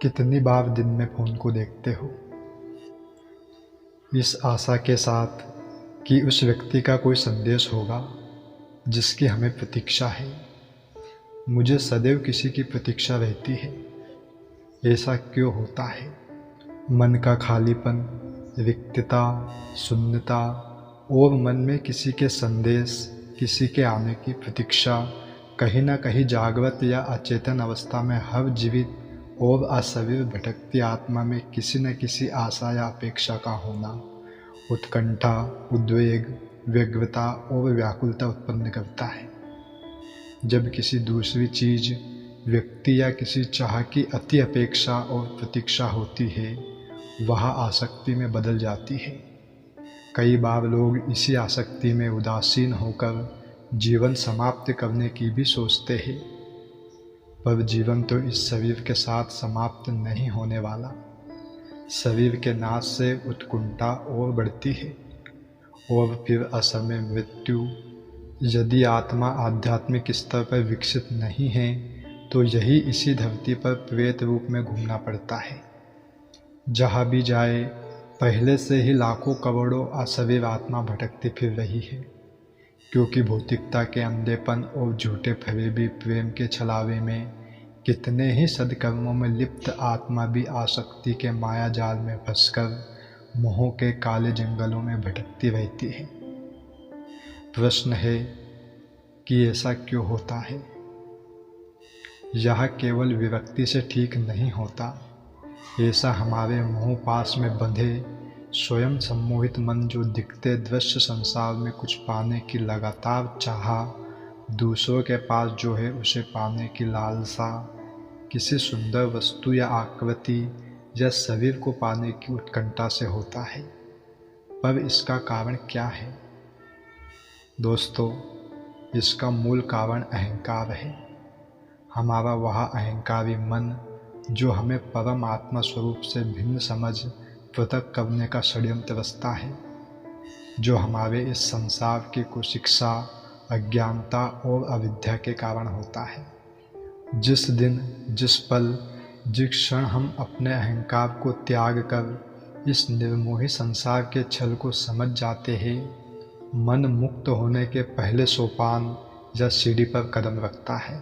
कितनी बार दिन में फ़ोन को देखते हो, इस आशा के साथ कि उस व्यक्ति का कोई संदेश होगा जिसकी हमें प्रतीक्षा है। मुझे सदैव किसी की प्रतीक्षा रहती है। ऐसा क्यों होता है? मन का खालीपन, रिक्तता, शून्यता और मन में किसी के संदेश, किसी के आने की प्रतीक्षा कहीं ना कहीं जागृत या अचेतन अवस्था में हर जीवित और असवीर भटकती आत्मा में किसी न किसी आशा या अपेक्षा का होना उत्कंठा, उद्वेग, व्यग्रता और व्याकुलता उत्पन्न करता है। जब किसी दूसरी चीज़, व्यक्ति या किसी चाह की अति अपेक्षा और प्रतीक्षा होती है, वह आसक्ति में बदल जाती है। कई बार लोग इसी आसक्ति में उदासीन होकर जीवन समाप्त करने की भी सोचते हैं, पर जीवन तो इस शरीर के साथ समाप्त नहीं होने वाला। शरीर के नाश से उत्कंठा और बढ़ती है और फिर असमय मृत्यु। यदि आत्मा आध्यात्मिक स्तर पर विकसित नहीं है तो यही इसी धरती पर प्रेत रूप में घूमना पड़ता है। जहाँ भी जाए, पहले से ही लाखों करोड़ों असवीर आत्मा भटकती फिर रही है, क्योंकि भौतिकता के अंधेपन और झूठे फरेबी प्रेम के छलावे में कितने ही सद्कर्मों में लिप्त आत्मा भी आसक्ति के माया जाल में फंसकर मोह के काले जंगलों में भटकती रहती है। प्रश्न है कि ऐसा क्यों होता है? यह केवल विरक्ति से ठीक नहीं होता। ऐसा हमारे मोह पास में बंधे स्वयं सम्मोहित मन, जो दिखते दृश्य संसार में कुछ पाने की लगातार चाह, दूसरों के पास जो है उसे पाने की लालसा, किसी सुंदर वस्तु या आकृति या शरीर को पाने की उत्कंठा से होता है। पर इसका कारण क्या है? दोस्तों, इसका मूल कारण अहंकार है। हमारा वह अहंकारी मन जो हमें परम आत्मा स्वरूप से भिन्न समझ पृथक करने का षड्यंत्र रचता है, जो हमारे इस संसार की कुशिक्षा, अज्ञानता और अविद्या के कारण होता है। जिस दिन, जिस पल, जिस क्षण हम अपने अहंकार को त्याग कर इस निर्मोही संसार के छल को समझ जाते हैं, मन मुक्त होने के पहले सोपान या सीढ़ी पर कदम रखता है।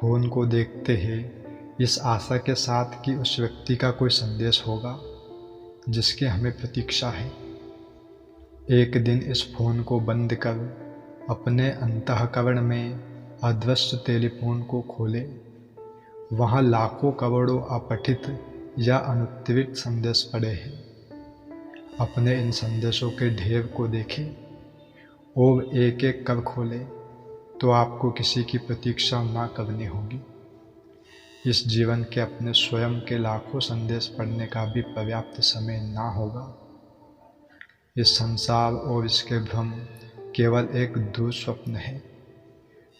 फोन को देखते हैं इस आशा के साथ कि उस व्यक्ति का कोई संदेश होगा जिसकी हमें प्रतीक्षा है। एक दिन इस फोन को बंद कर अपने अंतःकरण में अदृश्य टेलीफोन को खोले। वहाँ लाखों करोड़ों अपठित या अनुत्तरित संदेश पड़े हैं। अपने इन संदेशों के ढेर को देखें और एक एक कर खोले तो आपको किसी की प्रतीक्षा ना करनी होगी। इस जीवन के अपने स्वयं के लाखों संदेश पढ़ने का भी पर्याप्त समय ना होगा। इस संसार और इसके भ्रम केवल एक दुस्वप्न है।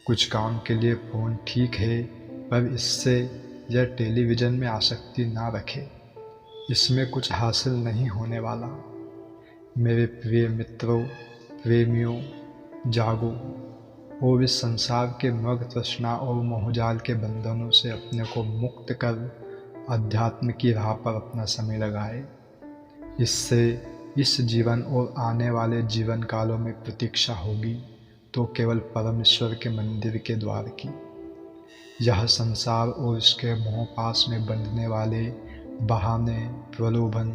कुछ काम के लिए फ़ोन ठीक है, पर इससे या टेलीविज़न में आसक्ति ना रखें। इसमें कुछ हासिल नहीं होने वाला। मेरे प्रिय मित्रों, प्रेमियों, जागो और इस संसार के मर्ग तृष्णा और मोहजाल के बंधनों से अपने को मुक्त कर अध्यात्म की राह पर अपना समय लगाए। इससे इस जीवन और आने वाले जीवन कालों में प्रतीक्षा होगी तो केवल परमेश्वर के मंदिर के द्वार की। यह संसार और इसके मोह पास में बंधने वाले बहाने, प्रलोभन,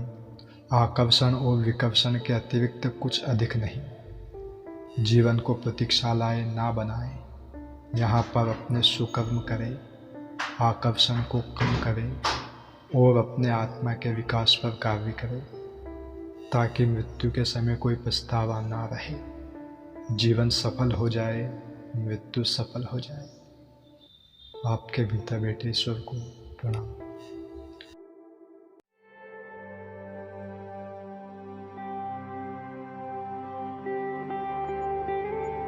आकर्षण और विकर्षण के अतिरिक्त कुछ अधिक नहीं। जीवन को प्रतीक्षालय ना बनाएं। यहाँ पर अपने सुकर्म करें, आकर्षण को कम करें और अपने आत्मा के विकास पर कार्य करें, ताकि मृत्यु के समय कोई पछतावा ना रहे। जीवन सफल हो जाए, मृत्यु सफल हो जाए। आपके भीतर बैठे ईश्वर को प्रणाम।